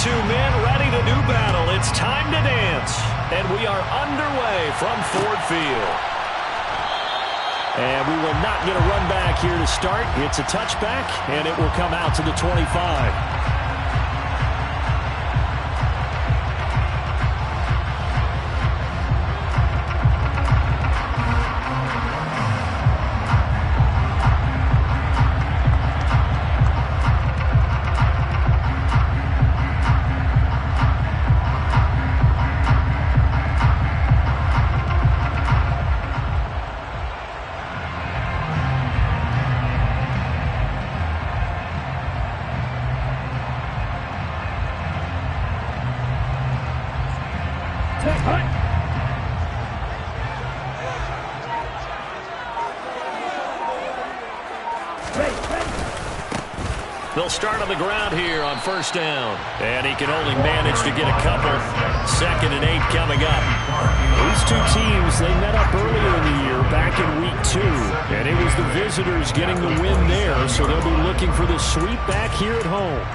two men ready to do battle. It's time to dance. And we are underway from Ford Field. And we will not get a run back here to start. It's a touchback, and it will come out to the 25. They'll start on the ground here on first down. And he can only manage to get a couple. 2nd and 8 coming up. These two teams, they met up earlier in the year, back in week 2. And it was the visitors getting the win there, so they'll be looking for the sweep back here at home.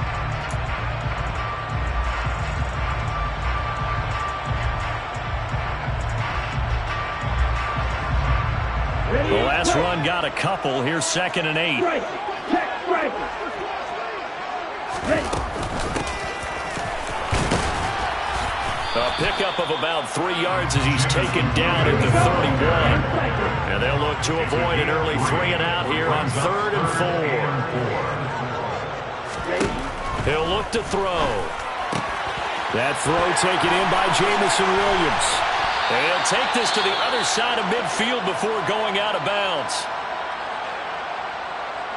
The last run got a couple. Here's 2nd and 8. A pickup of about 3 yards as he's taken down at the 31. And they'll look to avoid an early 3-and-out here on 3rd and 4. He'll look to throw. That throw taken in by Jameson Williams. And he'll take this to the other side of midfield before going out of bounds.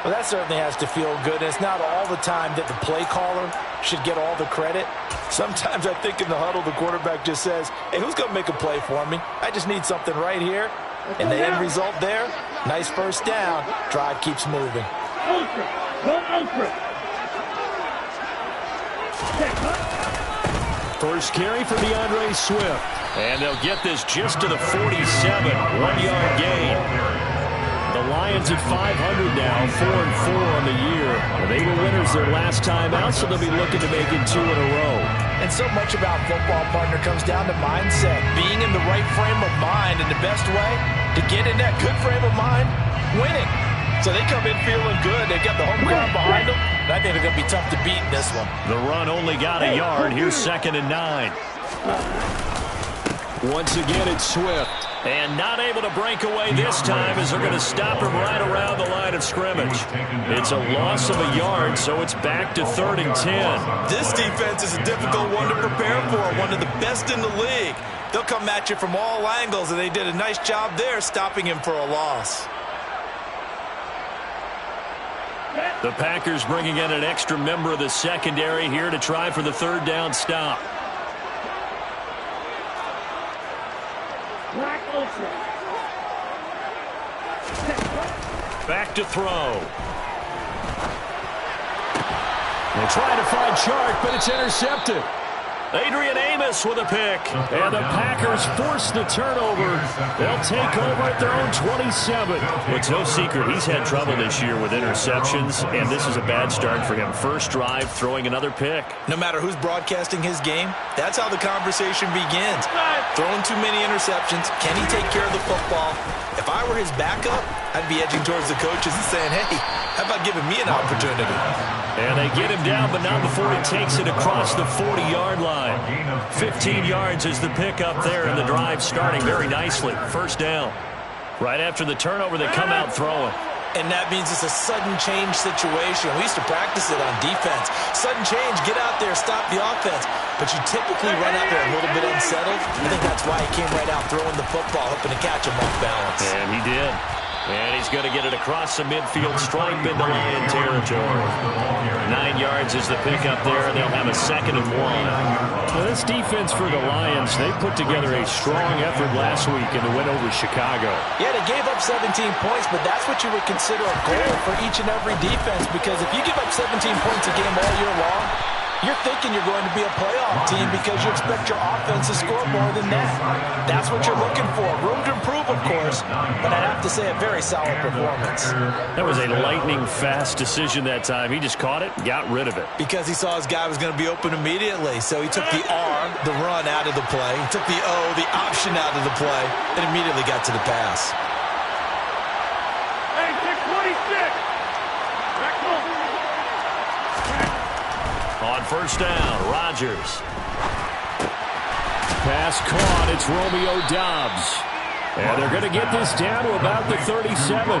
Well, that certainly has to feel good. It's not all the time that the play caller should get all the credit. Sometimes I think in the huddle, the quarterback just says, hey, who's going to make a play for me? I just need something right here. And the end result there, nice first down. Drive keeps moving. First carry for DeAndre Swift. And they'll get this just to the 47. 1-yard gain. The Lions at 500 now, 4-4 on the year. They were winners their last time out, so they'll be looking to make it 2 in a row. And so much about football, partner, comes down to mindset. Being in the right frame of mind, and the best way to get in that good frame of mind, winning. So they come in feeling good. They've got the home crowd behind them. And I think they're going to be tough to beat in this one. The run only got a yard. Here's 2nd and 9. Once again, it's Swift. And not able to break away this time as they're going to stop him right around the line of scrimmage. It's a loss of a yard, so it's back to 3rd and 10. This defense is a difficult one to prepare for, one of the best in the league. They'll come at you from all angles, and they did a nice job there stopping him for a loss. The Packers bringing in an extra member of the secondary here to try for the 3rd down stop. Back to throw. They try to find Chark, but it's intercepted. Adrian Amos with a pick. And the Packers force the turnover. They'll take over at their own 27. It's no secret he's had trouble this year with interceptions, and this is a bad start for him. First drive, throwing another pick. No matter who's broadcasting his game, that's how the conversation begins. Throwing too many interceptions. Can he take care of the football? If I were his backup, I'd be edging towards the coaches and saying, hey, how about giving me an opportunity? And they get him down, but not before he takes it across the 40-yard line. 15 yards is the pickup there, and the drive starting very nicely. First down. Right after the turnover, they come out throwing. And that means it's a sudden change situation. We used to practice it on defense. Sudden change, get out there, stop the offense. But you typically run out there a little bit unsettled. I think that's why he came right out throwing the football, hoping to catch him off balance. And he did. And he's going to get it across the midfield stripe into Lion territory. 9 yards is the pickup there, and they'll have a 2nd and 1. Well, this defense for the Lions, they put together a strong effort last week in the win over Chicago. Yeah, they gave up 17 points, but that's what you would consider a goal for each and every defense, because if you give up 17 points a game all year long, You're thinking you're going to be a playoff team because you expect your offense to score more than that. That's what you're looking for. Room to improve, of course, but I'd have to say a very solid performance. That was a lightning-fast decision that time. He just caught it, got rid of it. Because he saw his guy was going to be open immediately, so he took the R, the run, out of the play. He took the O, the option, out of the play, and immediately got to the pass. Hey, 626! On first down, Rodgers. Pass caught. It's Romeo Doubs. And they're going to get this down to about the 37. A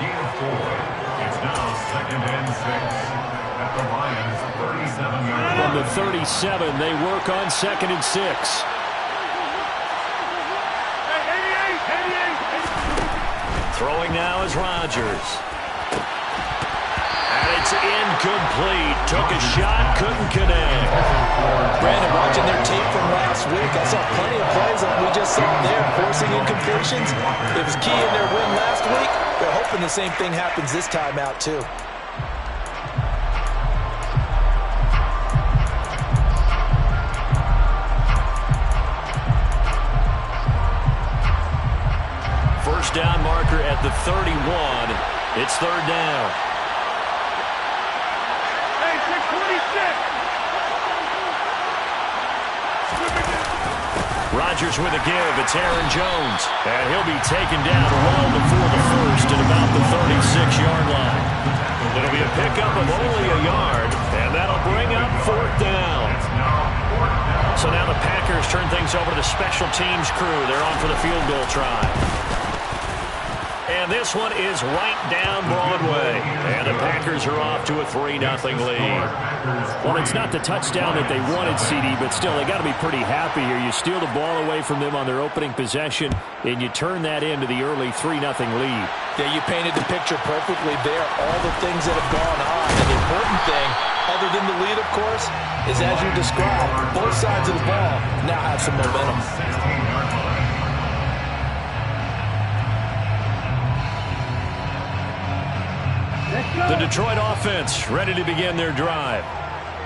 gain of 4. It's now 2nd and 6 at the Lions' 37-yard line. From the 37, they work on 2nd and 6. Throwing now is Rodgers. And it's incomplete. Took a shot, couldn't connect. Brandon, watching their tape from last week, I saw plenty of plays like we just saw there, forcing incompletions. It was key in their win last week. They're hoping the same thing happens this time out, too. First down marker at the 31. It's third down. Hey, 626! Rodgers with a give. It's Aaron Jones. And he'll be taken down well before the first at about the 36-yard line. It'll be a pickup of only a yard, and that'll bring up fourth down. So now the Packers turn things over to the special teams crew. They're on for the field goal try. And this one is right down Broadway. And the Packers are off to a 3-0 lead. Well, it's not the touchdown that they wanted, CD, but still, they got to be pretty happy here. You steal the ball away from them on their opening possession, and you turn that into the early 3-0 lead. Yeah, you painted the picture perfectly there. All the things that have gone on. And the important thing, other than the lead, of course, is as you described, both sides of the ball now have some momentum. The Detroit offense ready to begin their drive.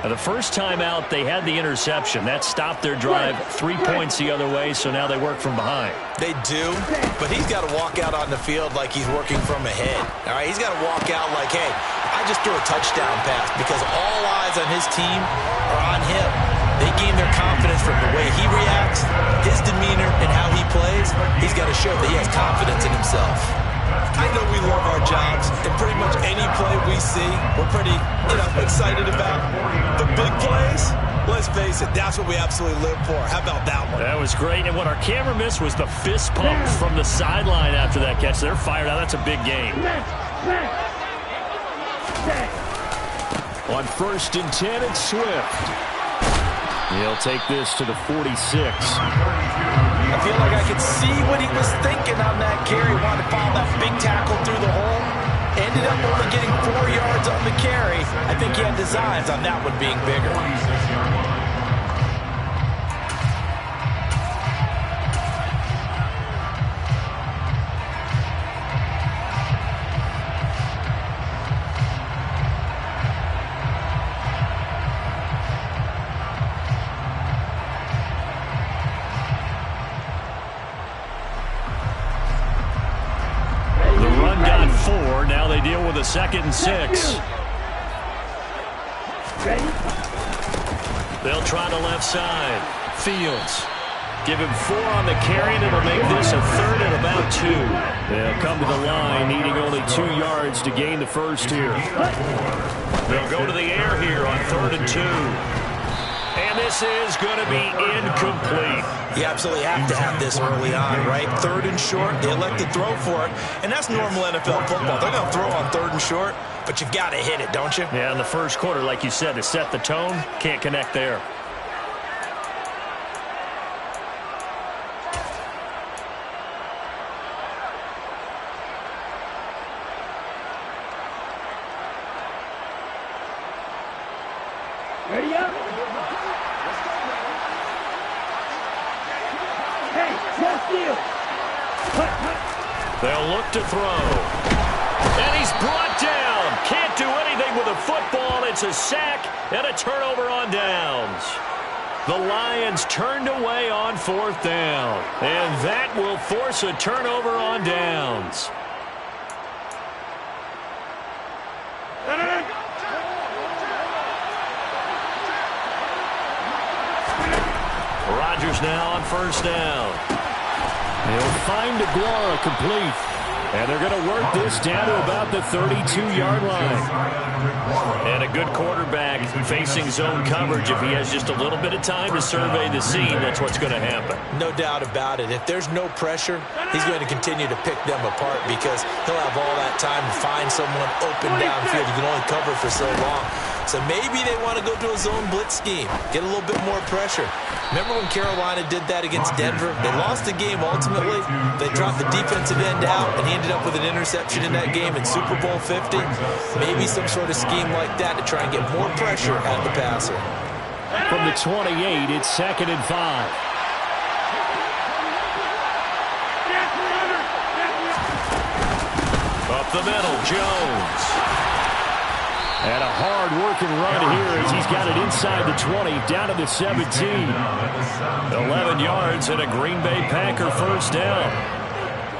Now, the first time out, they had the interception. That stopped their drive 3 points the other way, so now they work from behind. They do, but he's got to walk out on the field like he's working from ahead. All right, he's got to walk out like, hey, I just threw a touchdown pass, because all eyes on his team are on him. They gain their confidence from the way he reacts, his demeanor, and how he plays. He's got to show that he has confidence in himself. I know we love our jobs, and pretty much any play we see, we're pretty, excited about. The big plays, let's face it, that's what we absolutely live for. How about that one? That was great, and what our camera missed was the fist pump from the sideline after that catch. They're fired out. That's a big game. On 1st and 10, it's Swift. He'll take this to the 46. I feel like I could see what he was thinking on that carry. Wanted to follow that big tackle through the hole. Ended up only getting 4 yards on the carry. I think he had designs on that one being bigger. Now they deal with a 2nd and 6. They'll try the left side. Fields. Give him 4 on the carry, and it'll make this a 3rd and about 2. They'll come to the line, needing only 2 yards to gain the first here. They'll go to the air here on 3rd and 2. And this is going to be incomplete. You absolutely have to have this early on, right? 3rd and short, they elect to throw for it. And that's normal NFL football. They're going to throw on 3rd and short, but you've got to hit it, don't you? Yeah, in the first quarter, like you said, to set the tone, can't connect there. Ready up? Hey, no steal. They'll look to throw. And he's brought down. Can't do anything with a football. It's It's a sack and a turnover on downs. The Lions turned away on 4th down, and that will force a turnover on downs. Rodgers now on 1st down. He'll find DeGuara complete. And they're going to work this down to about the 32-yard line. And a good quarterback facing zone coverage. If he has just a little bit of time to survey the scene, that's what's going to happen. No doubt about it. If there's no pressure, he's going to continue to pick them apart because he'll have all that time to find someone open downfield. He can only cover for so long. So maybe they want to go to a zone blitz scheme, get a little bit more pressure. Remember when Carolina did that against Denver? They lost the game ultimately. They dropped the defensive end out, and he ended up with an interception in that game in Super Bowl 50. Maybe some sort of scheme like that to try and get more pressure at the passer. From the 28, it's 2nd and 5. Up the middle, Jones. And a hard-working run here as he's got it inside the 20, down to the 17. 11 yards and a Green Bay Packer 1st down.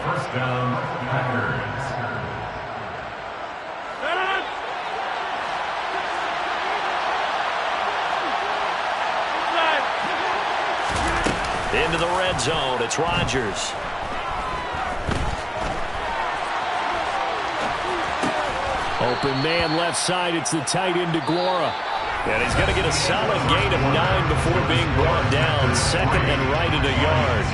1st down, Packers. Into the red zone, it's Rodgers. Open man left side, it's the tight end DeGuara. And he's going to get a solid gain of 9 before being brought down. 2nd and right at a yard.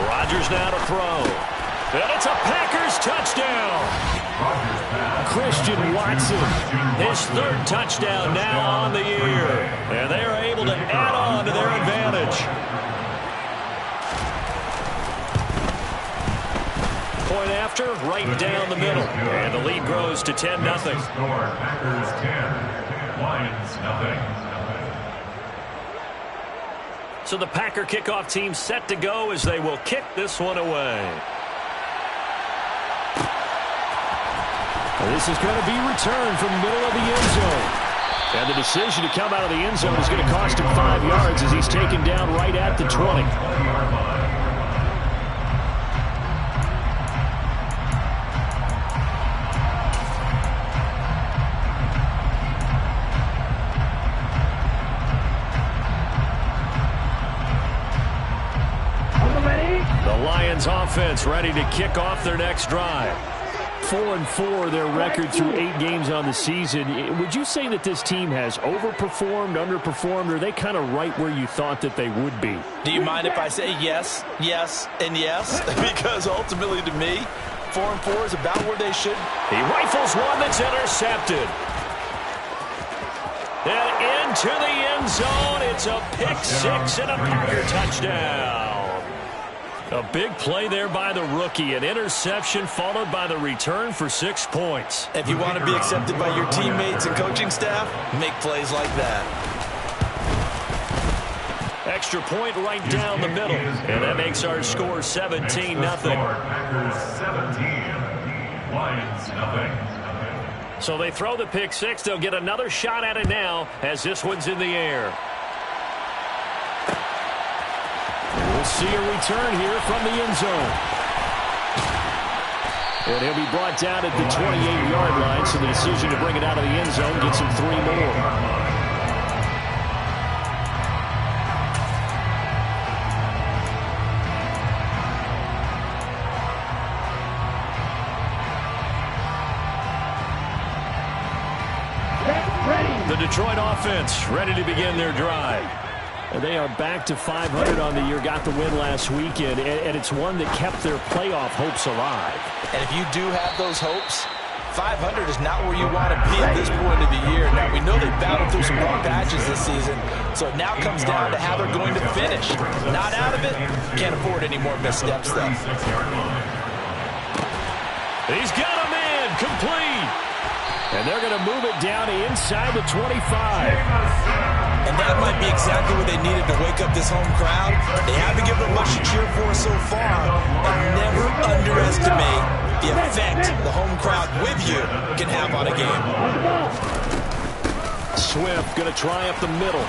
Rodgers now to throw. And it's a Packers touchdown. Christian Watson, his 3rd touchdown now on the year. And they are able to add on to their advantage. Point after, right down the middle. And the lead grows to 10-0. Packers 10, Lions nothing. So the Packer kickoff team set to go as they will kick this one away. This is going to be returned from the middle of the end zone. And the decision to come out of the end zone is going to cost him 5 yards as he's taken down right at the 20. The Lions offense ready to kick off their next drive. 4-4 their record through 8 games on the season. Would you say that this team has overperformed, underperformed, or are they kind of right where you thought that they would be? Do you mind if I say yes, yes, and yes? Because ultimately to me, 4-4 is about where they should. He rifles one that's intercepted. And into the end zone, it's a pick 6 and a Packer touchdown. A big play there by the rookie. An interception followed by the return for 6 points. If you want to be accepted by your teammates and coaching staff, make plays like that. Extra point right down the middle. And that makes our score 17-0. Packers 17, Lions nothing. So they throw the pick 6. They'll get another shot at it now as this one's in the air. We'll see a return here from the end zone. And he'll be brought down at the 28-yard line, so the decision to bring it out of the end zone gets him 3 more. The Detroit offense ready to begin their drive. And they are back to 500 on the year, got the win last weekend, and it's one that kept their playoff hopes alive. And if you do have those hopes, 500 is not where you want to be at this point of the year. Now, we know they battled through some rough patches this season, so it now comes down to how they're going to finish. Not out of it, can't afford any more missteps, though. He's got him in, incomplete. And they're going to move it down to inside the 25. And that might be exactly what they needed to wake up this home crowd. They haven't given them much to cheer for so far. And never underestimate the effect the home crowd with you can have on a game. Swift going to try up the middle.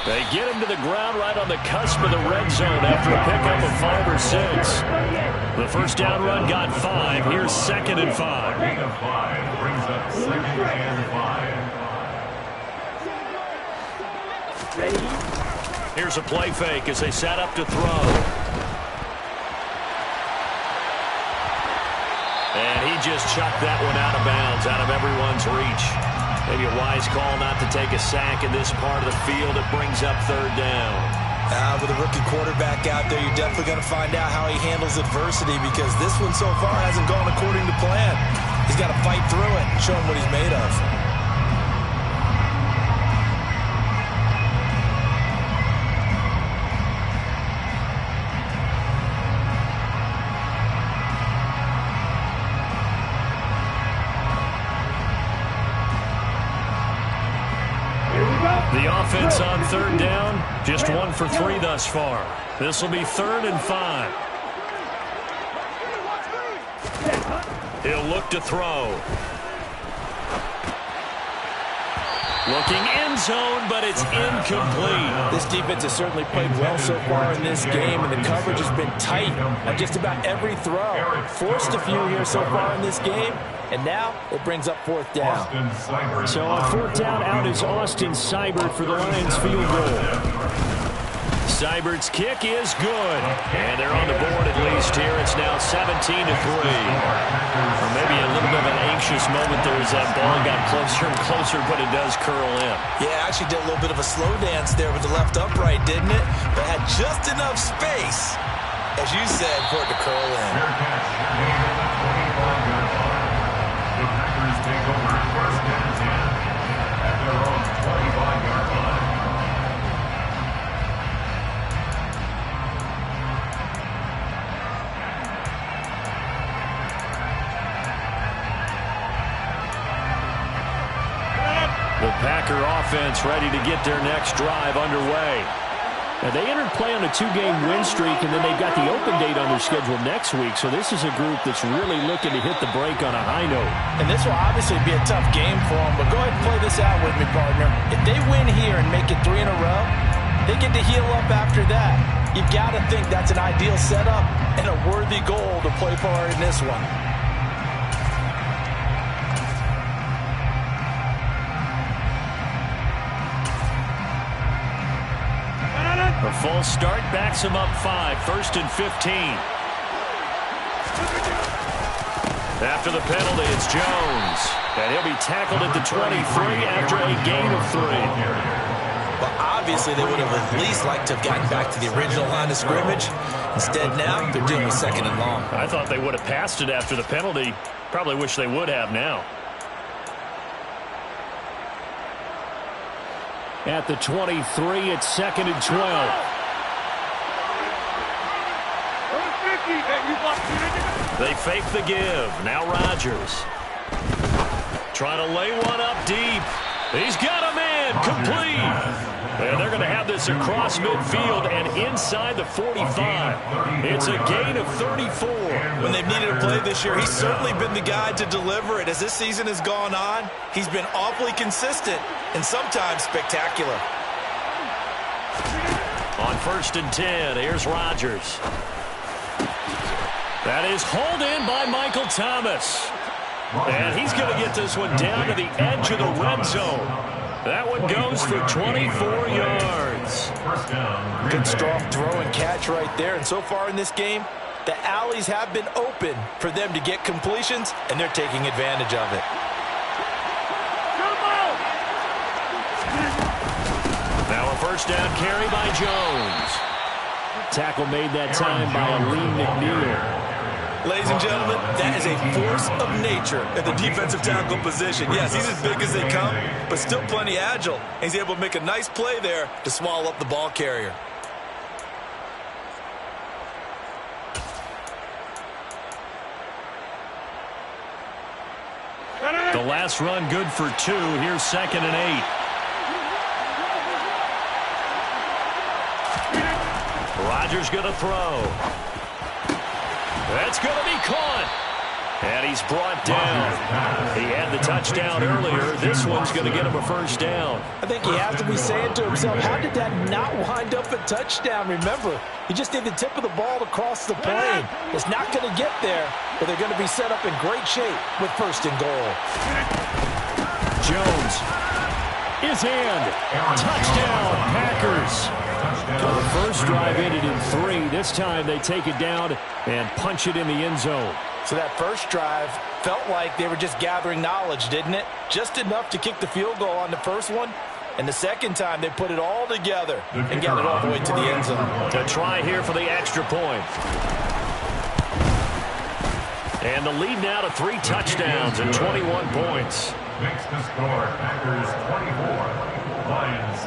They get him to the ground right on the cusp of the red zone after a pickup of 5 or 6. The first down run got 5. Here's 2nd and 5. Gain of 5 brings up 2nd and 5. Here's a play fake as they set up to throw. And he just chucked that one out of bounds, out of everyone's reach. Maybe a wise call not to take a sack in this part of the field. It brings up 3rd down. With a rookie quarterback out there, you're definitely going to find out how he handles adversity, because this one so far hasn't gone according to plan. He's got to fight through it and show him what he's made of. The offense on 3rd down, just 1 for 3 thus far. This will be 3rd and 5. He'll look to throw. Looking end zone, but it's incomplete. This defense has certainly played well so far in this game, and the coverage has been tight on just about every throw. Forced a few here so far in this game, and now it brings up 4th down. So on 4th down, out is Austin Seibert for the Lions field goal. Seibert's kick is good. And they're on the board at least here. It's now 17-3. Or maybe a little bit of an anxious moment there as that ball got closer and closer, but it does curl in. Yeah, actually did a little bit of a slow dance there with the left upright, didn't it? But had just enough space, as you said, for it to curl in. Fair catch made at the 25-yard line. The Packers take over 1st and 10 at their own 25-yard line. The Packer offense ready to get their next drive underway. Now, they entered play on a 2-game win streak, and then they've got the open date on their schedule next week. So this is a group that's really looking to hit the break on a high note. And this will obviously be a tough game for them, but go ahead and play this out with me, partner. If they win here and make it 3 in a row, they get to heal up after that. You've got to think that's an ideal setup and a worthy goal to play for in this one. A full start backs him up 5, 1st and 15. After the penalty, it's Jones. And he'll be tackled at the 23 after a gain of 3. Well, obviously they would have at least liked to have gotten back to the original line of scrimmage. Instead now, they're dealing with 2nd and long. I thought they would have passed it after the penalty. Probably wish they would have now. At the 23, it's 2nd and 12. They fake the give. Now Rodgers. Trying to lay one up deep. He's got a man. Complete. And they're going to have this across midfield and inside the 45. It's a gain of 34. When they've needed a play this year, he's certainly been the guy to deliver it. As this season has gone on, he's been awfully consistent and sometimes spectacular. On 1st and 10, here's Rodgers. That is hauled in by Michael Thomas. And he's going to get this one down to the edge of the red zone. That one goes for 24 yards. Good strong throw and catch right there. And so far in this game, the alleys have been open for them to get completions, and they're taking advantage of it. Now a 1st down carry by Jones. Tackle made that time by Aleem McNeil. Ladies and gentlemen, that is a force of nature at the defensive tackle position. Yes, he's as big as they come, but still plenty agile. He's able to make a nice play there to swallow up the ball carrier. The last run good for 2. Here's 2nd and 8. Rodgers going to throw. That's going to be caught. And he's brought down. He had the touchdown earlier. This one's going to get him a first down. I think he has to be saying to himself, how did that not wind up a touchdown? Remember, he just did the tip of the ball to cross the plane. It's not going to get there, but they're going to be set up in great shape with 1st and goal. Jones is in. Touchdown, Packers. Well, the first drive ended in 3. This time they take it down and punch it in the end zone. So that first drive felt like they were just gathering knowledge, didn't it? Just enough to kick the field goal on the first one. And the second time, they put it all together and got it all the way to the end zone. A try here for the extra point. And the lead now to 3 touchdowns and 21 points. Makes the score Packers 24, Lions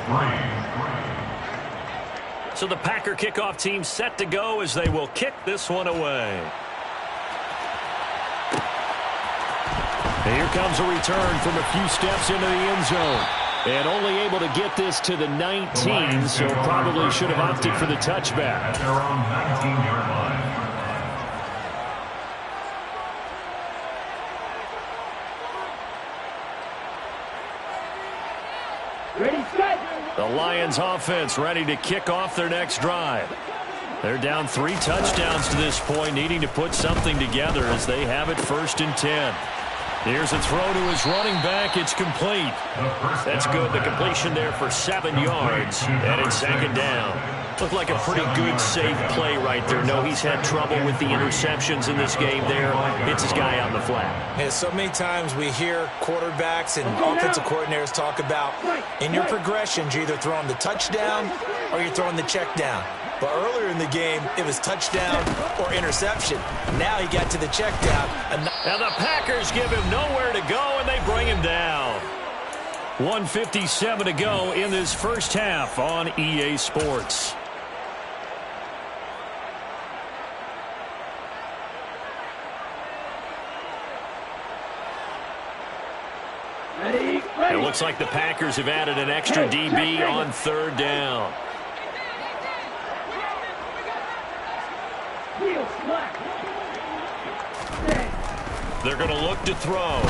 3. So the Packer kickoff team set to go as they will kick this one away. Here comes a return from a few steps into the end zone. And only able to get this to the 19, so probably should have opted for the touchback. At their own 19-yard line. Ready, set. The Lions offense ready to kick off their next drive. They're down 3 touchdowns to this point, needing to put something together as they have it 1st and 10. Here's a throw to his running back. It's complete. That's good. The completion there for 7 yards. And it's 2nd down. Looked like a pretty good, safe play right there. No, he's had trouble with the interceptions in this game there. Hits his guy out in the flat. Yeah, so many times we hear quarterbacks and offensive coordinators talk about in your progressions, you're either throwing the touchdown or you're throwing the check down. But earlier in the game, it was touchdown or interception. Now he got to the check down. And the Packers give him nowhere to go, and they bring him down. 1:57 to go in this first half on EA Sports. Ready, ready. It looks like the Packers have added an extra DB on 3rd down. They're going to look to throw.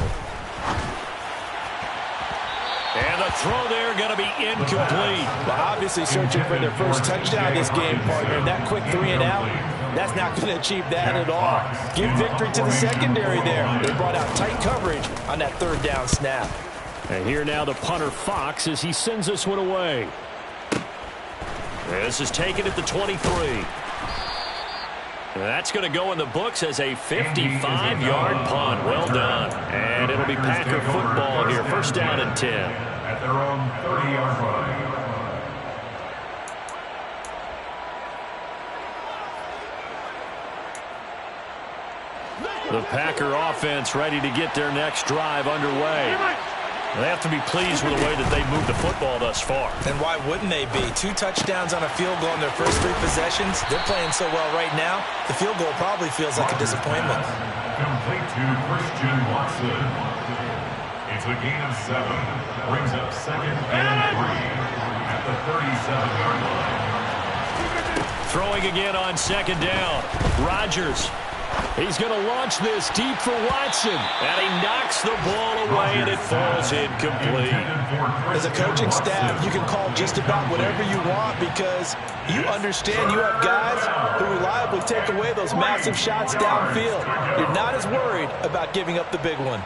And the throw there going to be incomplete. Well, obviously searching for their first touchdown this game, partner. That quick 3 and out, that's not going to achieve that at all. Give victory to the secondary there. They brought out tight coverage on that 3rd down snap. And here now the punter Fox as he sends this one away. This is taken at the 23. That's going to go in the books as a 55-yard punt. Well done. And it'll be Packer football here. 1st down and 10. At their own 30-yard line. The Packer offense ready to get their next drive underway. They have to be pleased with the way that they moved the football thus far. And why wouldn't they be? 2 touchdowns on a field goal in their first 3 possessions. They're playing so well right now, the field goal probably feels like a disappointment. Complete to Christian Watson. It's a gain of 7. Brings up 2nd and 3 at the 37-yard line. Throwing again on 2nd down. Rodgers. He's going to launch this deep for Watson. And he knocks the ball away, and it falls incomplete. As a coaching staff, you can call just about whatever you want because you understand you have guys who reliably take away those massive shots downfield. You're not as worried about giving up the big one.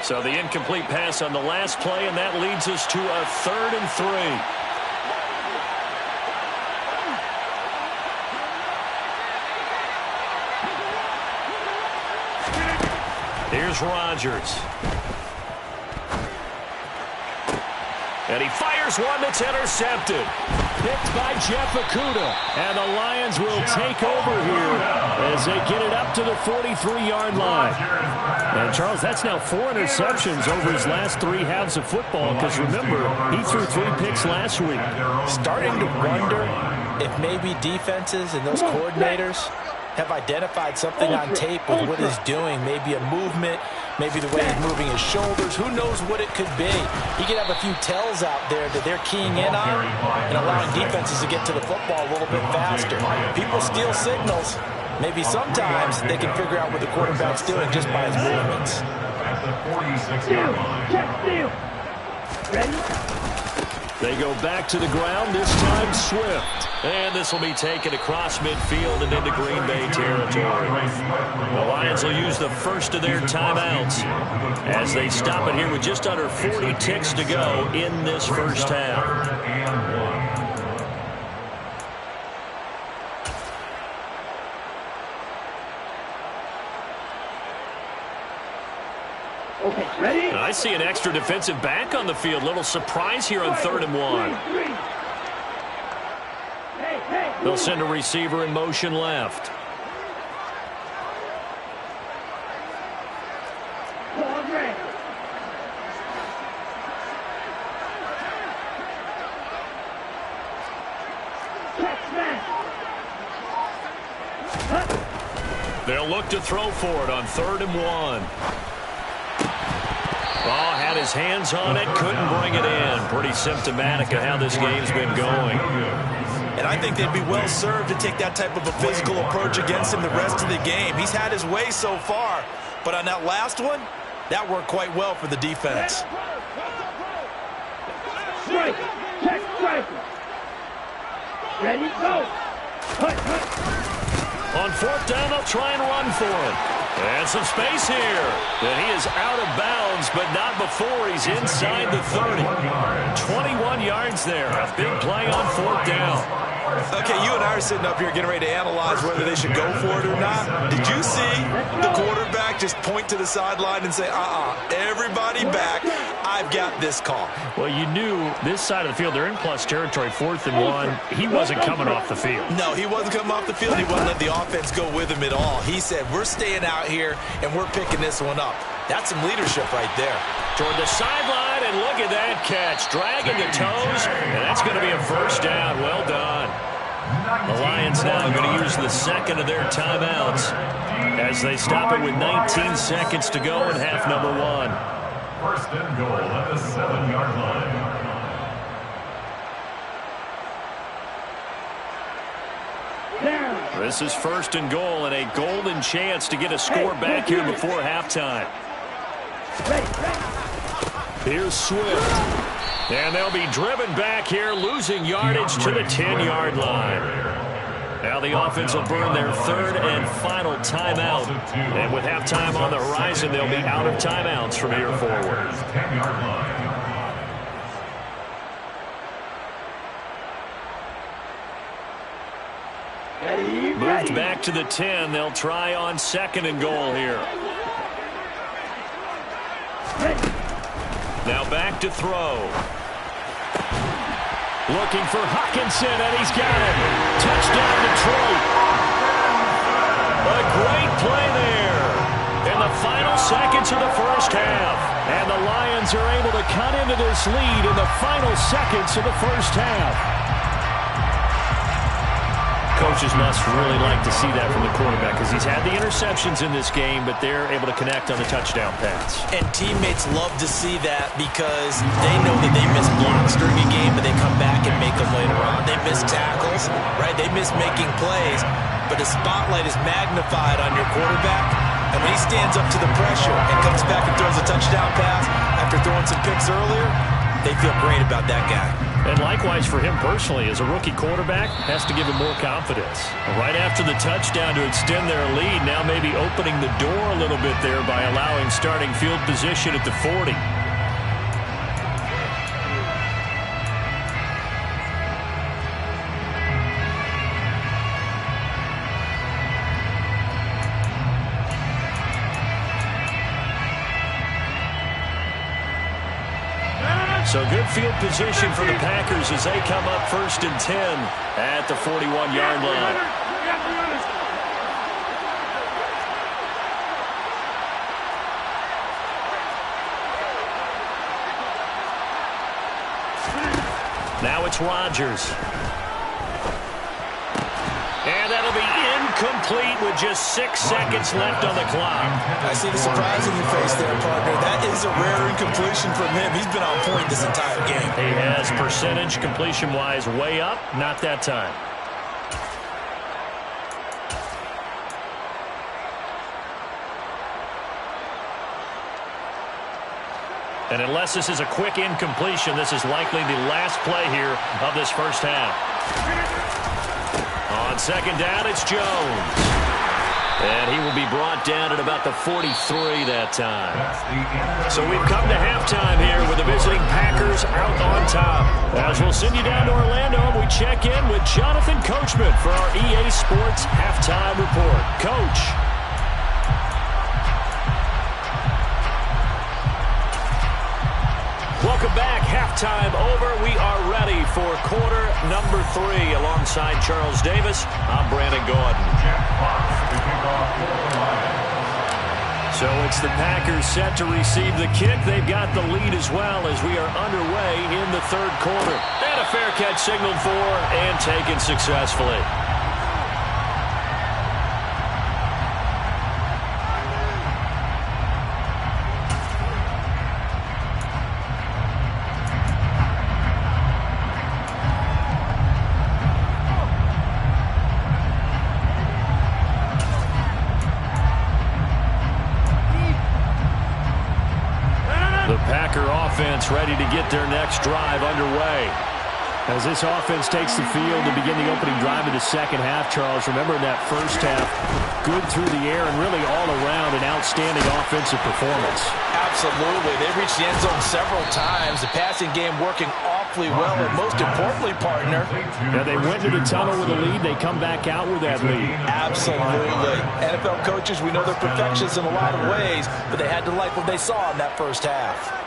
So the incomplete pass on the last play, and that leads us to a 3rd and 3. Here's Rodgers. And he fires one that's intercepted. Picked by Jeff Okudah. And the Lions will take over here as they get it up to the 43-yard line. And, Charles, that's now 4 interceptions over his last 3 halves of football because, remember, he threw 3 picks last week. Starting to wonder if maybe defenses and those coordinators have identified something on tape with what he's doing, maybe a movement maybe the way he's moving his shoulders. Who knows what it could be? He could have a few tells out there that they're keying in on and allowing defenses to get to the football a little bit faster. People steal signals. Maybe sometimes they can figure out what the quarterback's doing just by his movements. At the 46-yard line. Check steal. Ready? They go back to the ground, this time Swift. And this will be taken across midfield and into Green Bay territory. The Lions will use the first of their timeouts as they stop it here with just under 40 ticks to go in this first half. Okay, ready? I see an extra defensive back on the field. Little surprise here on 3rd and 1. They'll send a receiver in motion left. They'll look to throw for it on 3rd and 1. Oh, had his hands on it, couldn't bring it in. Pretty symptomatic of how this game's been going. And I think they'd be well served to take that type of a physical approach against him the rest of the game. He's had his way so far, but on that last one, that worked quite well for the defense. Strike. Check strike. Ready, go. Hut. On 4th down, they'll try and run for it. And some space here. And he is out of bounds, but not before he's inside the 30. 21 yards there. A big play on 4th down. Okay, you and I are sitting up here getting ready to analyze whether they should go for it or not. Did you see the quarterback just point to the sideline and say, everybody back, I've got this call? Well, you knew this side of the field, they're in plus territory, 4th and 1. He wasn't coming off the field. No, he wasn't coming off the field. He wouldn't let the offense go with him at all. He said, we're staying out here, and we're picking this one up. That's some leadership right there. Toward the sideline, and look at that catch. Dragging the toes, and that's going to be a first down. Well done. The Lions now going to use the second of their timeouts as they stop it with 19 seconds to go in half number 1. 1st and goal at the 7-yard line. This is 1st and goal and a golden chance to get a score back here before halftime. Here's Swift. And they'll be driven back here, losing yardage to the 10-yard line. Now the offense will burn their 3rd and final timeout. And with halftime on the horizon, they'll be out of timeouts from here forward. 10-yard line. Moved back to the 10. They'll try on 2nd and goal here. Now back to throw. Looking for Hockenson, and he's got him. Touchdown, Detroit. A great play there in the final seconds of the first half. And the Lions are able to cut into this lead in the final seconds of the first half. Coaches must really like to see that from the quarterback because he's had the interceptions in this game, but they're able to connect on the touchdown pass. And teammates love to see that because they know that they miss blocks during a game, but they come back and make them later on. They miss tackles, right? They miss making plays, but the spotlight is magnified on your quarterback. And when he stands up to the pressure and comes back and throws a touchdown pass after throwing some picks earlier, they feel great about that guy. And likewise for him personally, as a rookie quarterback, has to give him more confidence. Right after the touchdown to extend their lead, now maybe opening the door a little bit there by allowing starting field position at the 40. So good field position for the Packers as they come up 1st and 10 at the 41-yard line. Now it's Rodgers. And that'll be incomplete. complete with just 6 seconds left on the clock. I see the surprise in your face there, partner. That is a rare incompletion from him. He's been on point this entire game. He has percentage completion-wise way up, not that time. And unless this is a quick incompletion, this is likely the last play here of this first half. On second down, it's Jones. And he will be brought down at about the 43 that time. So we've come to halftime here with the visiting Packers out on top. As we'll send you down to Orlando, and we check in with Jonathan Coachman for our EA Sports Halftime Report. Coach. Welcome back. Halftime over. We are ready for quarter number 3. Alongside Charles Davis, I'm Brandon Gordon. So it's the Packers set to receive the kick. They've got the lead as well as we are underway in the third quarter. And a fair catch signaled for and taken successfully. Offense ready to get their next drive underway. As this offense takes the field to begin the opening drive of the second half, Charles, remember in that first half, good through the air and really all around an outstanding offensive performance. Absolutely. They reached the end zone several times. The passing game working awfully well, and most importantly, partner. Yeah, they went to the tunnel with a lead. They come back out with that lead. Absolutely. NFL coaches, we know they're perfectionists in a lot of ways, but they had to like what they saw in that first half.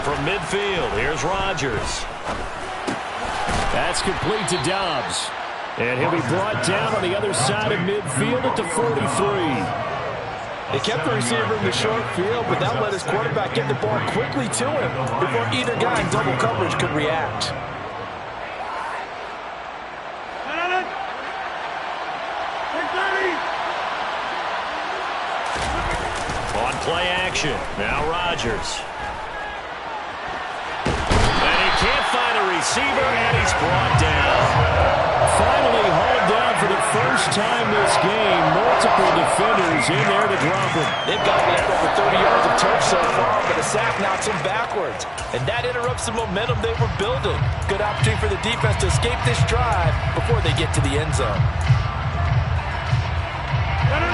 From midfield, here's Rodgers. That's complete to Dobbs. And he'll be brought down on the other side of midfield at the 43. They kept the receiver in the short field, but that let his quarterback get the ball quickly to him before either guy in double coverage could react. On play action, now Rodgers. Can't find a receiver, and he's brought down. Finally hauled down for the first time this game. Multiple defenders in there to drop him. They've got over 30 yards of turf so far, but a sack knocks them backwards. And that interrupts the momentum they were building. Good opportunity for the defense to escape this drive before they get to the end zone.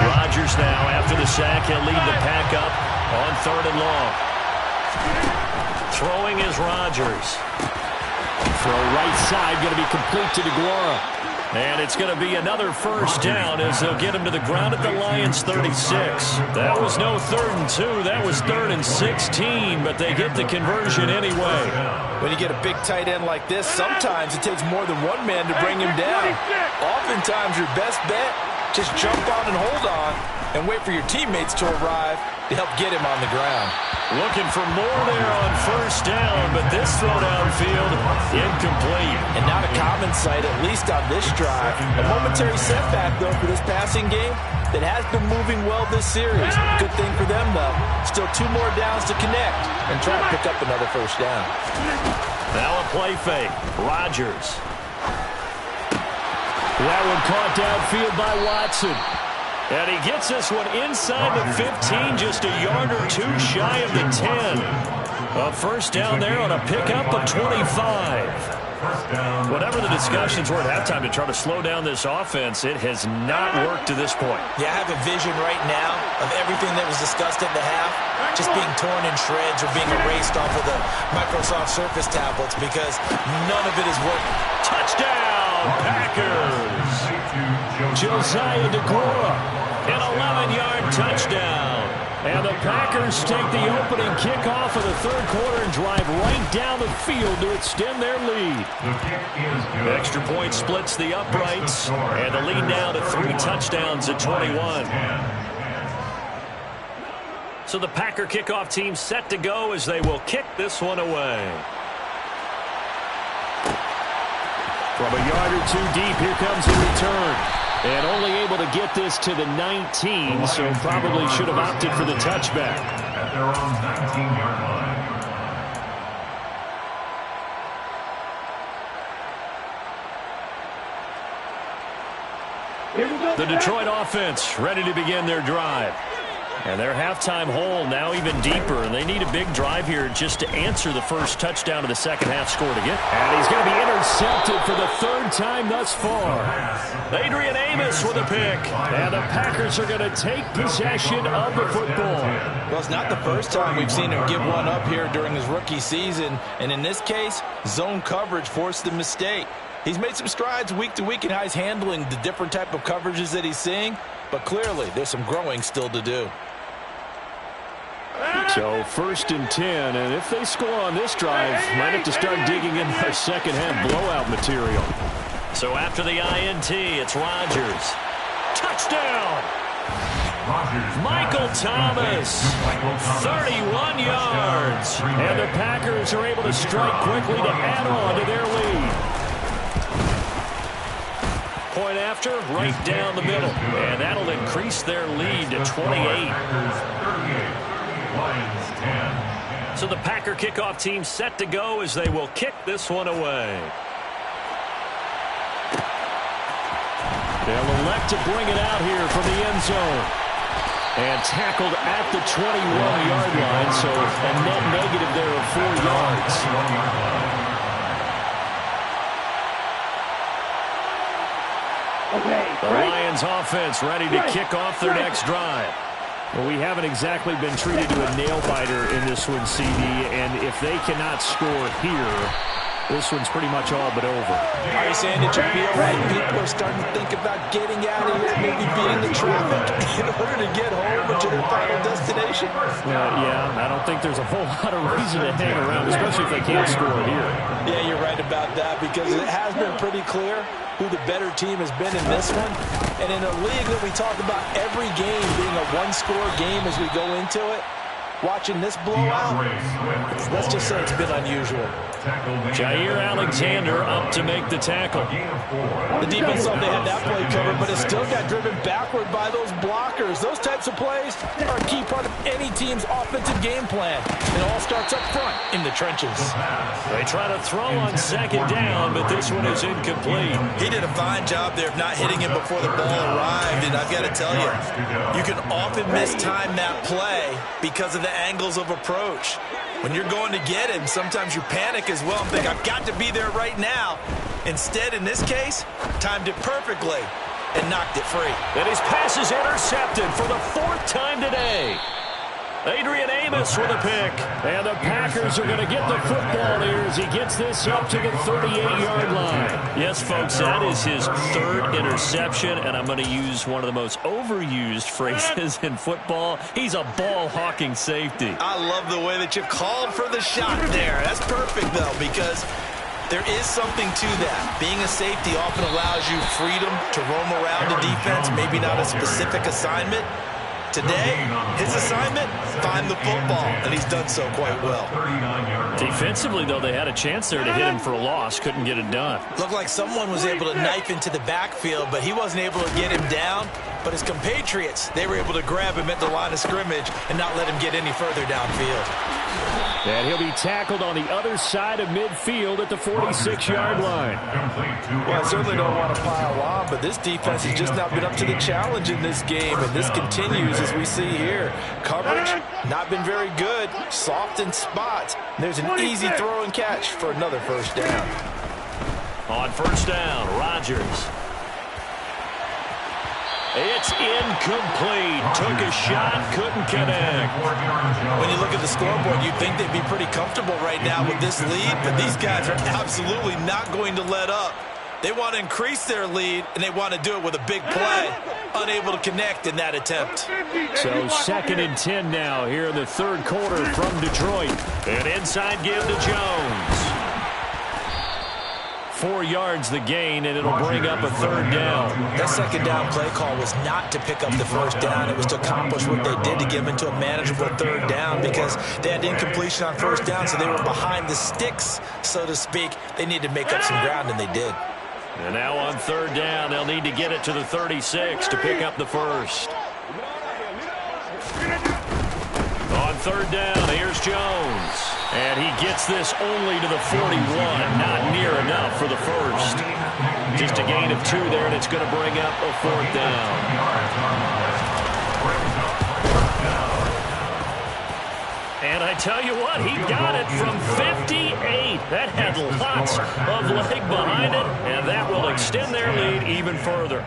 Rodgers now, after the sack, he'll lead the pack up on 3rd and long. Throwing is Rodgers. Throw right side, going to be complete to DeGuara. And it's going to be another first down as they'll get him to the ground at the Lions' 36. That was no 3rd and 2. That was 3rd and 16, but they get the conversion anyway. When you get a big tight end like this, sometimes it takes more than one man to bring him down. Oftentimes, your best bet, just jump on and hold on and wait for your teammates to arrive to help get him on the ground. Looking for more there on first down, but this throw downfield, incomplete. And not a common sight, at least on this drive. A momentary setback, though, for this passing game that has been moving well this series. Good thing for them, though. Still 2 more downs to connect and try to pick up another first down. Now a play fake. Rodgers. That one caught downfield by Watson. And he gets this one inside the 15, just a yard or 2 shy of the 10. A first down there on a pickup of 25. Whatever the discussions were at halftime to try to slow down this offense, it has not worked to this point. Yeah, I have a vision right now of everything that was discussed at the half just being torn in shreds or being erased off of the Microsoft Surface tablets because none of it is working. Touchdown, Packers! Josiah DeGuara, an 11-yard touchdown. And the Packers take the opening kickoff of the third quarter and drive right down the field to extend their lead. Extra point splits the uprights, and the lead now to 3 touchdowns at 21. So the Packer kickoff team set to go as they will kick this one away. From a yard or 2 deep, here comes the return. And only able to get this to the 19, so probably should have opted for the touchback. At their own 19-yard line. Here we go. The Detroit offense ready to begin their drive. And their halftime hole now even deeper, and they need a big drive here just to answer the first touchdown of the second half score to get. And he's going to be intercepted for the 3rd time thus far. Adrian Amos with a pick. And the Packers are going to take possession of the football. Well, it's not the first time we've seen him give one up here during his rookie season. And in this case, zone coverage forced the mistake. He's made some strides week to week in how he's handling the different type of coverages that he's seeing. But clearly, there's some growing still to do. So 1st and 10, and if they score on this drive, might have to start digging in their second half blowout material. So after the INT, it's Rodgers. Touchdown! Michael Thomas, 31 yards. And the Packers are able to strike quickly to add on to their lead. Point after, right down the middle. And that'll increase their lead to 28. So the Packer kickoff team set to go as they will kick this one away. They'll elect to bring it out here from the end zone. And tackled at the 21-yard line, so a net negative there of 4 yards. The Lions offense ready to kick off their next drive. Well, we haven't exactly been treated to a nail-biter in this one, CD, and if they cannot score here, this one's pretty much all but over. Are you saying that you feel like people are starting to think about getting out of here, maybe beating the traffic in order to get home or to their final destination? Yeah, I don't think there's a whole lot of reason to hang around, especially if they can't score here. Yeah, you're right about that, because it has been pretty clear who the better team has been in this one. And in a league that we talk about every game being a one-score game as we go into it, watching this blowout, let's just say it's been unusual. Jair Alexander up to make the tackle. The defense thought they had that play covered, but it still got driven backward by those blockers. Those types of plays are a key part of any team's offensive game plan. It all starts up front in the trenches. They try to throw on 2nd down, but this one is incomplete. He did a fine job there of not hitting him before the ball arrived, and I've got to tell you, you can often mistime that play because of the angles of approach. When you're going to get him, sometimes you panic as well and think, I've got to be there right now. Instead, in this case, timed it perfectly and knocked it free. And his pass is intercepted for the 4th time today. Adrian Amos with a pick. And the Packers are going to get the football here as he gets this up to the 38-yard line. Yes, folks, that is his 3rd interception, and I'm going to use one of the most overused phrases in football. He's a ball-hawking safety. I love the way that you called for the shot there. That's perfect, though, because there is something to that. Being a safety often allows you freedom to roam around the defense, maybe not a specific assignment. Today, his assignment, find the football, and he's done so quite well. Defensively, though, they had a chance there to hit him for a loss. Couldn't get it done. Looked like someone was able to knife into the backfield, but he wasn't able to get him down. But his compatriots, they were able to grab him at the line of scrimmage and not let him get any further downfield. And he'll be tackled on the other side of midfield at the 46-yard line. Well, I certainly don't want to pile on, but this defense has just not been up to the challenge in this game, and this continues as we see here. Coverage, not been very good, soft in spots. There's an easy throw and catch for another 1st down. On 1st down, Rodgers. It's incomplete. Took a shot, couldn't connect. When you look at the scoreboard, you'd think they'd be pretty comfortable right now with this lead, but these guys are absolutely not going to let up. They want to increase their lead, and they want to do it with a big play. Unable to connect in that attempt. So 2nd and 10 now here in the third quarter from Detroit. An inside give to Jones. 4 yards the gain, and it'll bring up a 3rd down. That 2nd down play call was not to pick up the 1st down. It was to accomplish what they did to get them into a manageable 3rd down because they had incompletion on 1st down, so they were behind the sticks, so to speak. They needed to make up some ground, and they did. And now on 3rd down, they'll need to get it to the 36 to pick up the 1st. On 3rd down, here's Jones. And he gets this only to the 41. Not near enough for the 1st. Just a gain of 2 there, and it's going to bring up a 4th down. And I tell you what, he got it from 58. That had lots of leg behind it, and that will extend their lead even further.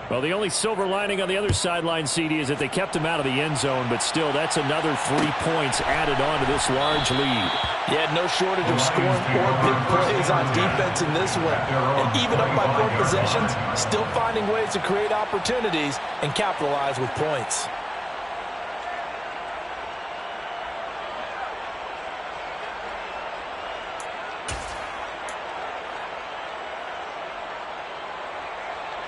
Well, the only silver lining on the other sideline, CD, is that they kept him out of the end zone, but still, that's another 3 points added on to this large lead. Yeah, no shortage of scoring or big plays on defense in this one. And even up by 4 possessions, still finding ways to create opportunities and capitalize with points.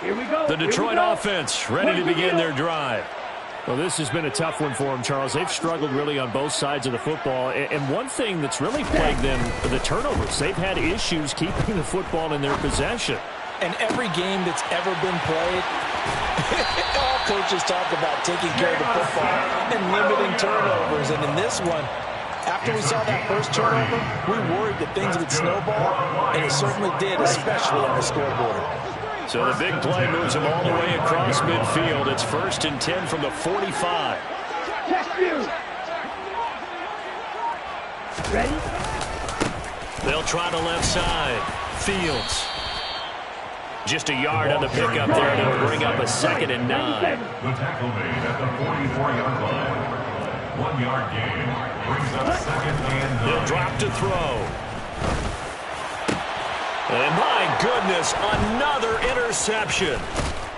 Here we go. The Detroit offense ready to begin their drive. Well, this has been a tough one for them, Charles. They've struggled really on both sides of the football. And one thing that's really plagued them, the turnovers. They've had issues keeping the football in their possession. And every game that's ever been played, all coaches talk about taking care of the football and limiting turnovers. And in this one, after we saw that first turnover, we worried that things would snowball, and it certainly did, especially on the scoreboard. So the big play moves them all the way across midfield. It's 1st and 10 from the 45. Ready? They'll try the left side. Fields. Just a yard on the pickup there, and it'll bring up a 2nd and 9. The tackle made at the 44-yard line. 1 yard gain brings up 2nd and 9. They'll drop to throw. And my goodness, another interception.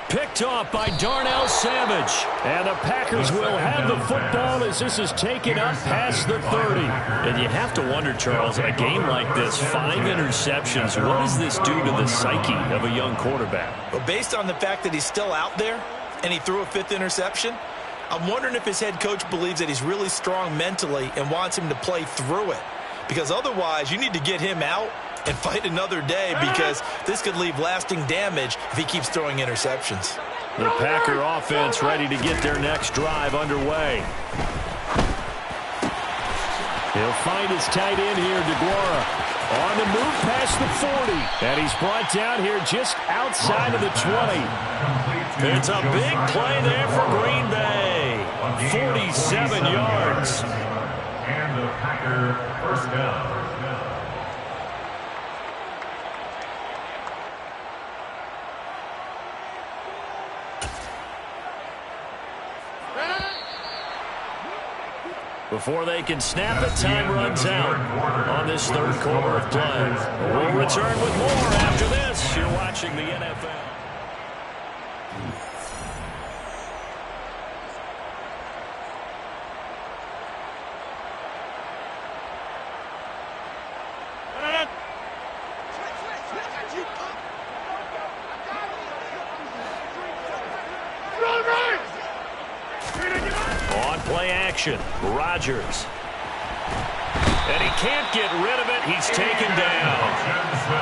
Picked off by Darnell Savage. And the Packers will have the football as this is taken up past the 30. And you have to wonder, Charles, a game like this, 5 interceptions, what does this do to the psyche of a young quarterback? Well, based on the fact that he's still out there and he threw a 5th interception, I'm wondering if his head coach believes that he's really strong mentally and wants him to play through it. Because otherwise, you need to get him out and fight another day, because this could leave lasting damage if he keeps throwing interceptions. The Packer offense ready to get their next drive underway. He'll find his tight end here, DeGuara. On the move past the 40. And he's brought down here just outside of the 20. It's a big play there for Green Bay. 47 yards. And the Packer 1st down. Before they can snap it, time runs out on this 3rd quarter of play. We'll return with more after this. You're watching the NFL. Rodgers. And he can't get rid of it. He's taken down.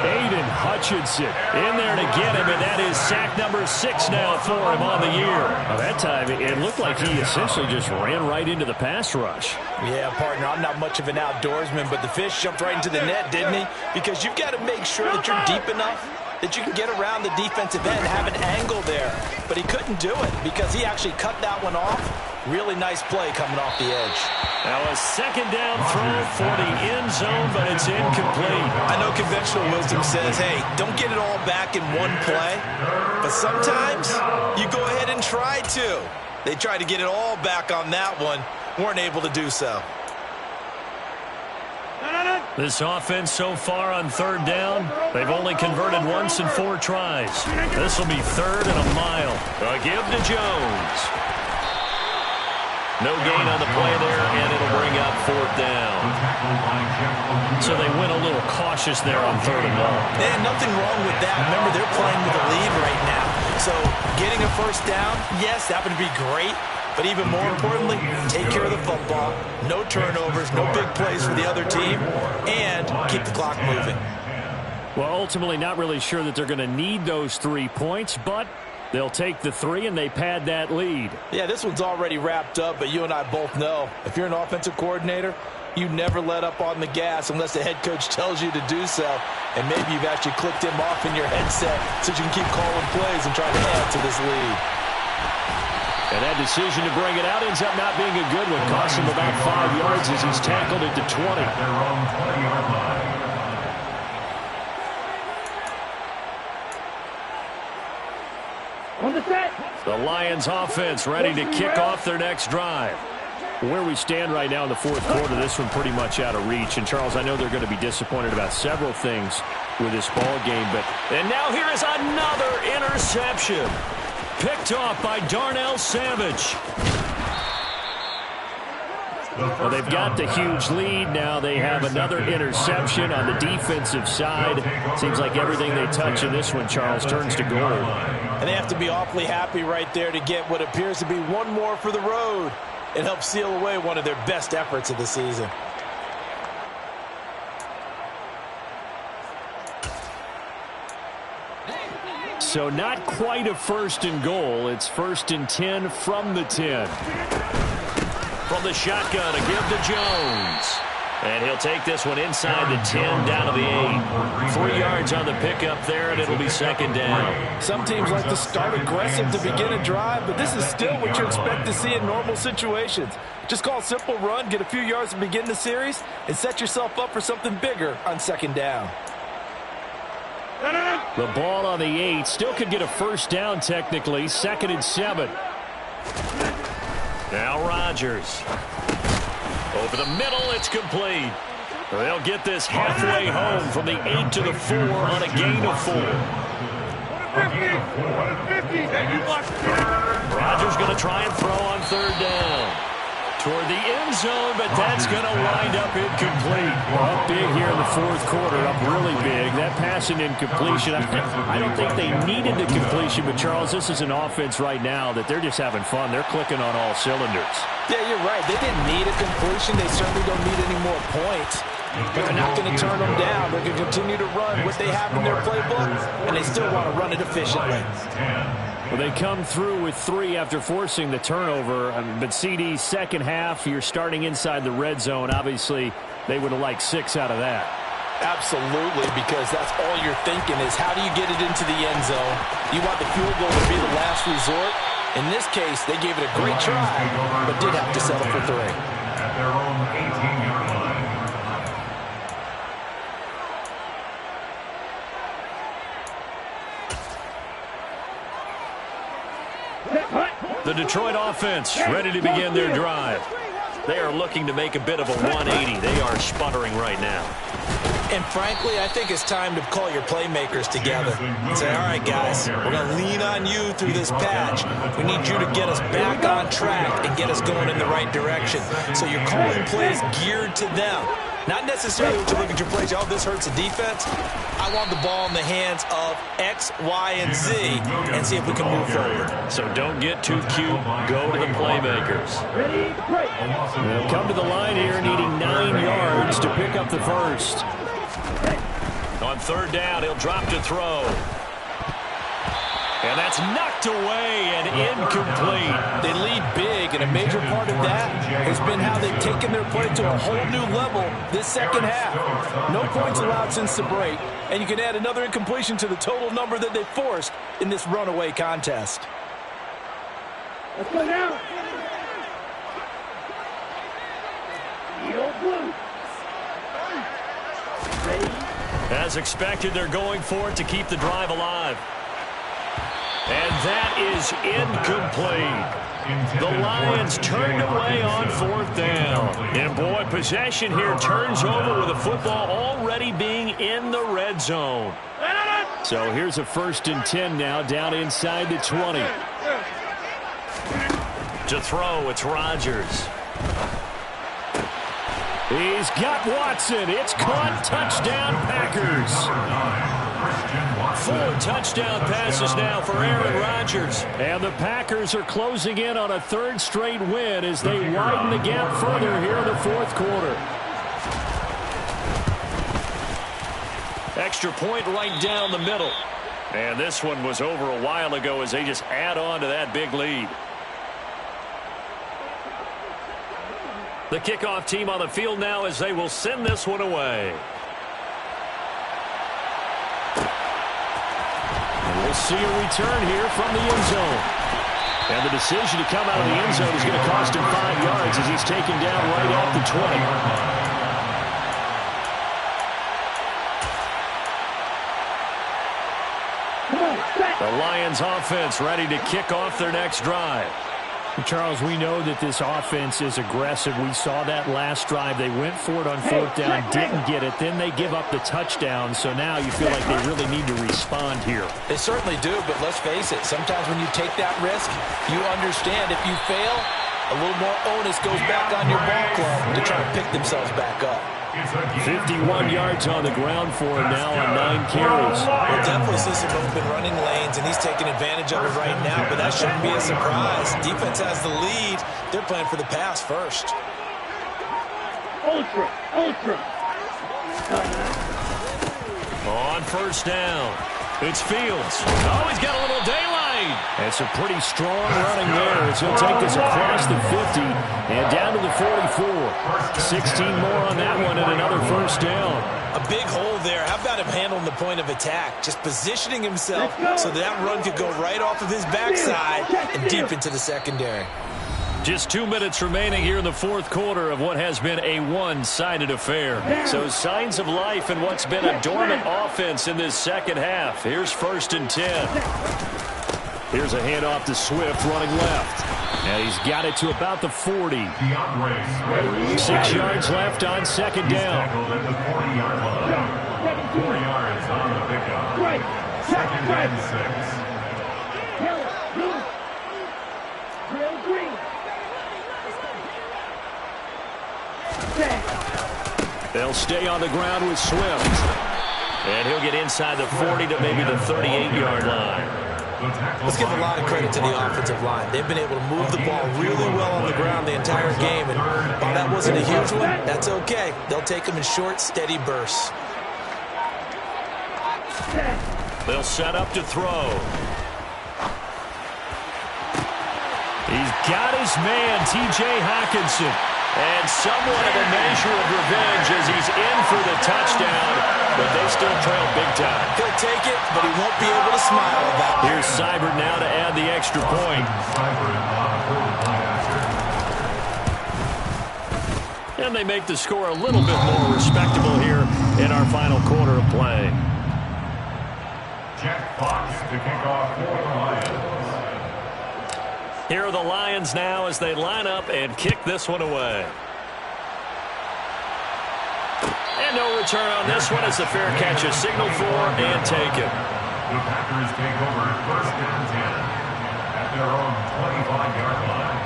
Aiden Hutchinson in there to get him, and that is sack number 6 now for him on the year. Well, that time, it looked like he essentially just ran right into the pass rush. Yeah, partner, I'm not much of an outdoorsman, but the fish jumped right into the net, didn't he? Because you've got to make sure that you're deep enough that you can get around the defensive end and have an angle there. But he couldn't do it because he actually cut that one off. Really nice play coming off the edge. Now a 2nd down throw for the end zone, but it's incomplete. I know conventional wisdom says, hey, don't get it all back in one play. But sometimes you go ahead and try to. They tried to get it all back on that one. Weren't able to do so. This offense so far on third down, they've only converted once in 4 tries. This will be 3rd and a mile. A give to Jones. No gain on the play there, and it'll bring up 4th down. So they went a little cautious there on 3rd and long. And nothing wrong with that. Remember, they're playing with a lead right now. So getting a 1st down, yes, that would be great. But even more importantly, take care of the football. No turnovers, no big plays for the other team, and keep the clock moving. Well, ultimately not really sure that they're going to need those 3 points, but they'll take the 3 and they pad that lead. Yeah, this one's already wrapped up, but you and I both know if you're an offensive coordinator, you never let up on the gas unless the head coach tells you to do so. And maybe you've actually clicked him off in your headset so you can keep calling plays and trying to add to this lead. And that decision to bring it out ends up not being a good one. Costs him about 5 yards as he's tackled at the 20. On the set. The Lions offense ready to kick off their next drive. Where we stand right now in the 4th quarter, this one pretty much out of reach. And, Charles, I know they're going to be disappointed about several things with this ball game. And now here is another interception. Picked off by Darnell Savage. Well, they've got the huge lead. Now they have another interception on the defensive side. Seems like everything they touch in this one, Charles, turns to gold. And they have to be awfully happy right there to get what appears to be one more for the road. It helps seal away one of their best efforts of the season. So not quite a 1st and goal. It's 1st and 10 from the 10. From the shotgun, a give to Jones. And he'll take this one inside the 10, down to the 8. 3 yards on the pickup there, and it'll be 2nd down. Some teams like to start aggressive to begin a drive, but this is still what you expect to see in normal situations. Just call a simple run, get a few yards to begin the series, and set yourself up for something bigger on 2nd down. The ball on the 8. Still could get a 1st down technically. 2nd and 7. Now Rodgers. Over the middle, it's complete. They'll get this halfway home from the 8 to the 4 on a gain of 4. Rodgers going to try and throw on 3rd down. Toward the end zone, but that's going to wind up incomplete. Up big here in the 4th quarter, up really big. That pass and incompletion, I don't think they needed the completion, but Charles, this is an offense right now that they're just having fun. They're clicking on all cylinders. Yeah, you're right. They didn't need a completion. They certainly don't need any more points. But they're not going to turn them down. They're going to continue to run what they have in their playbook, and they still want to run it efficiently. Well, they come through with 3 after forcing the turnover. But CD's 2nd half, you're starting inside the red zone. Obviously, they would have liked 6 out of that. Absolutely, because that's all you're thinking is how do you get it into the end zone? You want the field goal to be the last resort. In this case, they gave it a great try, but did have to settle for 3. At their own 18-yard line. The Detroit offense ready to begin their drive. They are looking to make a bit of a 180. They are sputtering right now. And frankly, I think it's time to call your playmakers together and say, all right, guys, we're going to lean on you through this patch. We need you to get us back on track and get us going in the right direction. So you're calling plays geared to them. Not necessarily to look at your plays, oh, this hurts the defense. I want the ball in the hands of X, Y, and Z and see if we can move forward. So don't get too cute. Go to the playmakers. They'll come to the line here needing 9 yards to pick up the 1st. On 3rd down, he'll drop to throw. And that's knocked away and incomplete. They lead big, and a major part of that has been how they've taken their play to a whole new level this 2nd half. No points allowed since the break, and you can add another incompletion to the total number that they forced in this runaway contest. Let's go now. Yellow blue. As expected, they're going for it to keep the drive alive. And that is incomplete. The Lions turned away on 4th down. And, boy, possession here turns over with the football already being in the red zone. So here's a 1st and 10 now, down inside the 20. To throw, it's Rodgers. He's got Watson. It's caught. Touchdown, Packers. 4 touchdown passes now for Aaron Rodgers. And the Packers are closing in on a 3rd straight win as they widen the gap further here in the 4th quarter. Extra point right down the middle. And this one was over a while ago as they just add on to that big lead. The kickoff team on the field now as they will send this one away. And we'll see a return here from the end zone. And the decision to come out of the end zone is going to cost him 5 yards as he's taken down right at the 20. The Lions offense ready to kick off their next drive. Charles, we know that this offense is aggressive. We saw that last drive. They went for it on 4th down, didn't get it. Then they give up the touchdown. So now you feel like they really need to respond here. They certainly do, but let's face it. Sometimes when you take that risk, you understand if you fail, a little more onus goes back on your ball club to try to pick themselves back up. 51 yards on the ground for him now on 9 carries. Well, definitely System has been running lanes, and he's taking advantage of it right now, but that shouldn't be a surprise. Defense has the lead. They're playing for the pass first. Ultra. On 1st down, it's Fields. Oh, he's got a little daylight. It's a pretty strong running there as he'll take this across the 50 and down to the 44. 16 more on that one and another 1st down. A big hole there. How about him handling the point of attack? Just positioning himself so that run could go right off of his backside and deep into the secondary. Just 2 minutes remaining here in the 4th quarter of what has been a one-sided affair. So signs of life in what's been a dormant offense in this second half. Here's 1st and 10. Here's a handoff to Swift running left. And he's got it to about the 40. 6 yards left on 2nd down. 4 yards on the pickup. 2nd and 6. They'll stay on the ground with Swift. And he'll get inside the 40 to maybe the 38-yard line. Let's give a lot of credit to the offensive line. They've been able to move the ball really well on the ground the entire game. And while that wasn't a huge one, that's okay. They'll take them in short, steady bursts. They'll set up to throw. He's got his man, T.J. Hockenson. And somewhat of a measure of revenge as he's in for the touchdown, but they still trail big time. He'll take it, but he won't be able to smile about it. Here's Seibert now to add the extra point. And they make the score a little bit more respectable here in our final quarter of play. Jack Fox to kick off for the Lions. Here are the Lions now as they line up and kick this one away. And no return on this one as the fair catch is signaled for and taken. The Packers take over 1st and 10 at their own 25-yard line.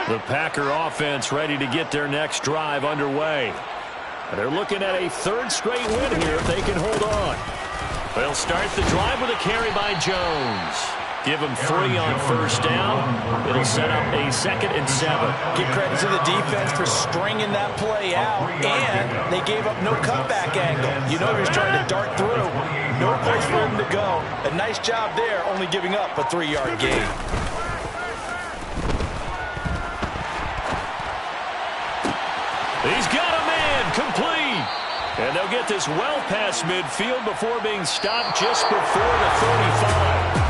The Packer offense ready to get their next drive underway. And they're looking at a 3rd straight win here if they can hold on. They'll start the drive with a carry by Jones. Give him 3 on 1st down. It'll set up a 2nd and 7. Give credit to the defense for stringing that play out, and they gave up no cutback angle. You know he was trying to dart through. No place for him to go. A nice job there, only giving up a 3-yard gain. He's got a man complete. And they'll get this well past midfield before being stopped just before the 35.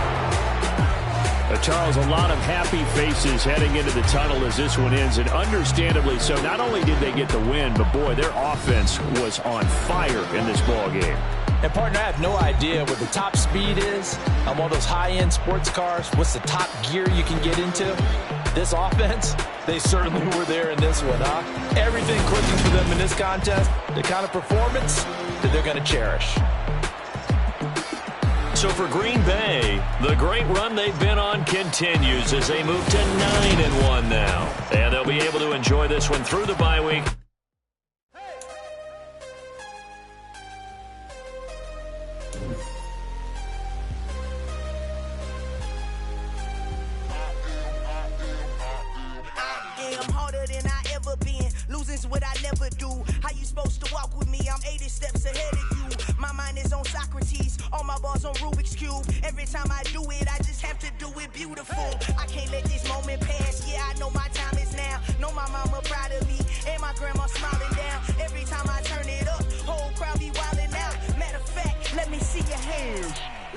Charles, a lot of happy faces heading into the tunnel as this one ends, and understandably so. Not only did they get the win, but, boy, their offense was on fire in this ball game. And, partner, I have no idea what the top speed is on one of those high-end sports cars. What's the top gear you can get into? This offense, they certainly were there in this one, huh? Everything clicking for them in this contest, the kind of performance that they're going to cherish. So for Green Bay, the great run they've been on continues as they move to 9-1 now. And they'll be able to enjoy this one through the bye week. Losing's what I never do. How you supposed to walk with me? I'm 80 steps ahead of you. My mind is on Socrates, all my balls on Rubik's Cube. Every time I do it, I just have to do it beautiful. I can't let this moment pass. Yeah, I know my time is now. Know my mama proud of me, and my grandma smiling down. Every time I turn it up, whole crowd be wilding out. Matter of fact, let me see your hands.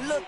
Look